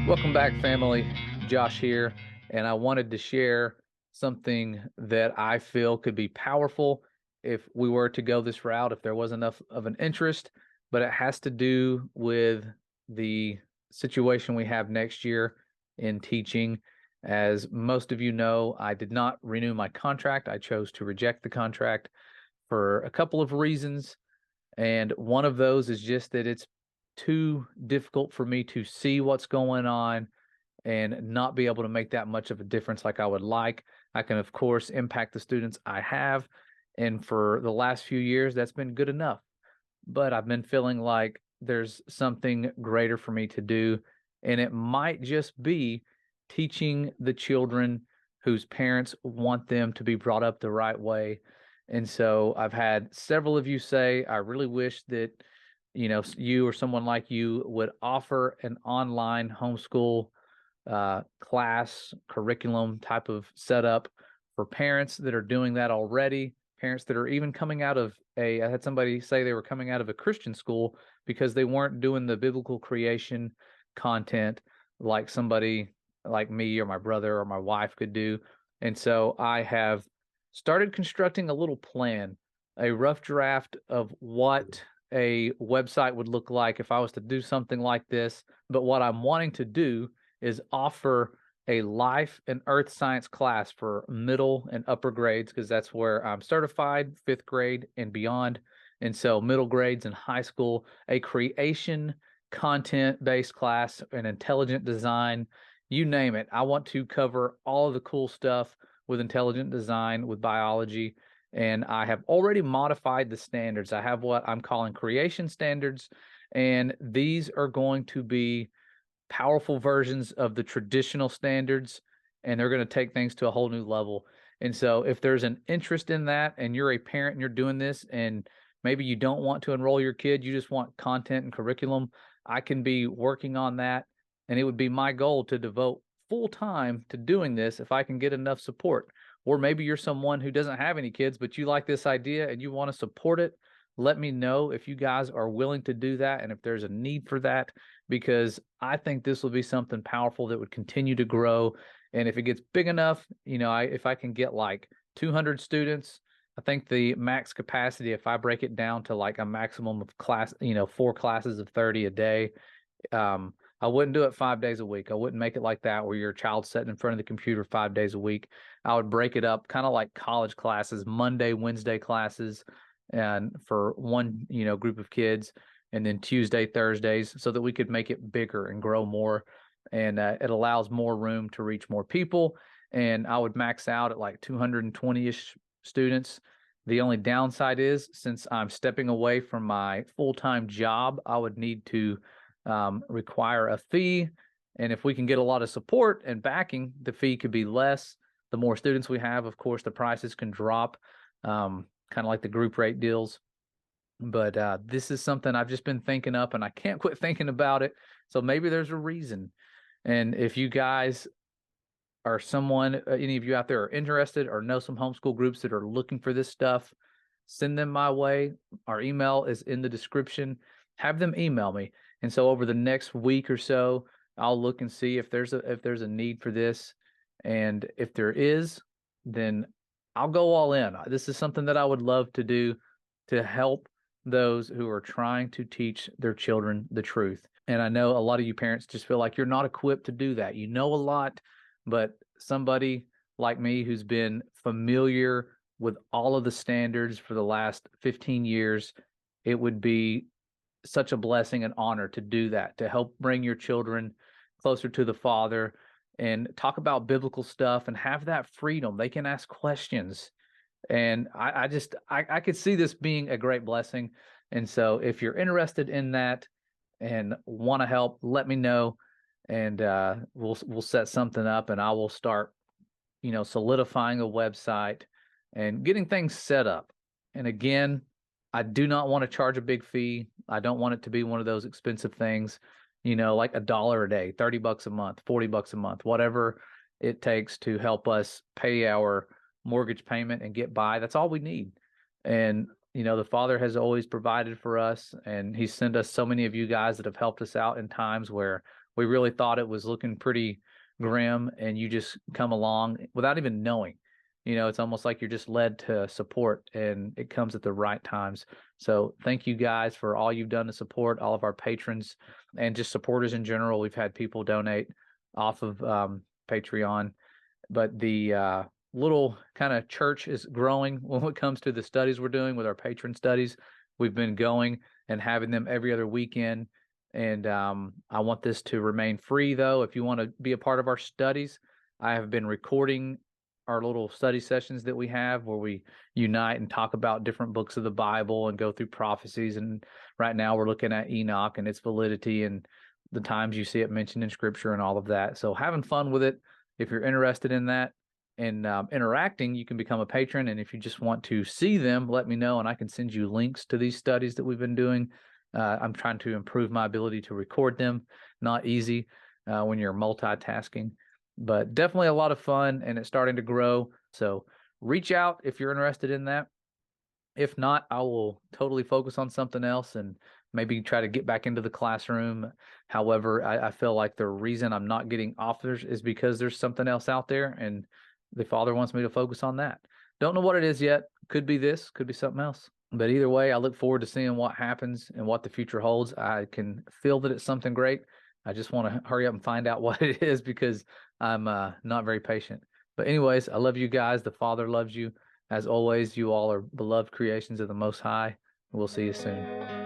Welcome back, family. Josh here, and I wanted to share something that I feel could be powerful if we were to go this route, if there was enough of an interest, but it has to do with the situation we have next year in teaching. As most of you know, I did not renew my contract. I chose to reject the contract for a couple of reasons. And one of those is just that it's too difficult for me to see what's going on and not be able to make that much of a difference like I would like. I can, of course, impact the students I have. And for the last few years, that's been good enough. But I've been feeling like there's something greater for me to do. And it might just be teaching the children whose parents want them to be brought up the right way. And so I've had several of you say, I really wish that, you or someone like you would offer an online homeschool class curriculum type of setup for parents that are doing that already, parents that are even coming out of I had somebody say they were coming out of a Christian school because they weren't doing the biblical creation content like somebody like me or my brother or my wife could do. And so I have started constructing a little plan, a rough draft of what a website would look like if I was to do something like this. But what I'm wanting to do is offer a life and earth science class for middle and upper grades because that's where I'm certified, fifth grade and beyond. And so middle grades and high school, a creation content based class, an intelligent design, you name it. I want to cover all of the cool stuff with intelligent design, with biology. And I have already modified the standards. I have what I'm calling creation standards, and these are going to be powerful versions of the traditional standards, and they're going to take things to a whole new level. And so if there's an interest in that and you're a parent and you're doing this and maybe you don't want to enroll your kid, you just want content and curriculum, I can be working on that. And it would be my goal to devote full time to doing this if I can get enough support. Or maybe you're someone who doesn't have any kids, but you like this idea and you want to support it. Let me know if you guys are willing to do that and if there's a need for that, because I think this will be something powerful that would continue to grow. And if it gets big enough, if I can get like 200 students, I think the max capacity, if I break it down to like a maximum of class, 4 classes of 30 a day, I wouldn't do it 5 days a week. I wouldn't make it like that where your child's sitting in front of the computer 5 days a week. I would break it up kind of like college classes, Monday, Wednesday classes, and for one, group of kids, and then Tuesday, Thursdays, so that we could make it bigger and grow more. And it allows more room to reach more people. And I would max out at like 220-ish students. The only downside is since I'm stepping away from my full-time job, I would need to require a fee. And if we can get a lot of support and backing, the fee could be less. The more students we have, of course, the prices can drop, kind of like the group rate deals. But this is something I've just been thinking up and I can't quit thinking about it. So maybe there's a reason. And if you guys are someone, any of you out there are interested or know some homeschool groups that are looking for this stuff, send them my way. Our email is in the description. Have them email me. And so over the next week or so, I'll look and see if there's a need for this. And if there is, then I'll go all in. This is something that I would love to do to help those who are trying to teach their children the truth. And I know a lot of you parents just feel like you're not equipped to do that. You know a lot, but somebody like me who's been familiar with all of the standards for the last 15 years, it would be such a blessing and honor to do that, to help bring your children closer to the Father and talk about biblical stuff and have that freedom. They can ask questions. And I could see this being a great blessing. And so if you're interested in that and want to help, let me know. And we'll set something up and I will start, solidifying a website and getting things set up. And again, I do not want to charge a big fee. I don't want it to be one of those expensive things, like $1 a day, $30 a month, $40 a month, whatever it takes to help us pay our mortgage payment and get by. That's all we need. And, the Father has always provided for us, and He sent us so many of you guys that have helped us out in times where we really thought it was looking pretty grim, and you just come along without even knowing. It's almost like you're just led to support, and it comes at the right times. So thank you guys for all you've done to support all of our patrons and just supporters in general. We've had people donate off of Patreon, but the little kind of church is growing when it comes to the studies we're doing with our patron studies. We've been going and having them every other weekend. And I want this to remain free, though. If you want to be a part of our studies, I have been recording our little study sessions that we have where we unite and talk about different books of the Bible and go through prophecies. And right now we're looking at Enoch and its validity and the times you see it mentioned in Scripture and all of that. So having fun with it. If you're interested in that and interacting, you can become a patron. And if you just want to see them, let me know, and I can send you links to these studies that we've been doing. I'm trying to improve my ability to record them. Not easy when you're multitasking, but definitely a lot of fun, and it's starting to grow. So reach out if you're interested in that. If not, I will totally focus on something else and maybe try to get back into the classroom. However, I feel like the reason I'm not getting offers is because there's something else out there, and the Father wants me to focus on that. Don't know what it is yet. Could be this, could be something else. But either way, I look forward to seeing what happens and what the future holds. I can feel that it's something great. I just want to hurry up and find out what it is because I'm not very patient. But anyways, I love you guys. The Father loves you. As always, you all are beloved creations of the Most High. We'll see you soon.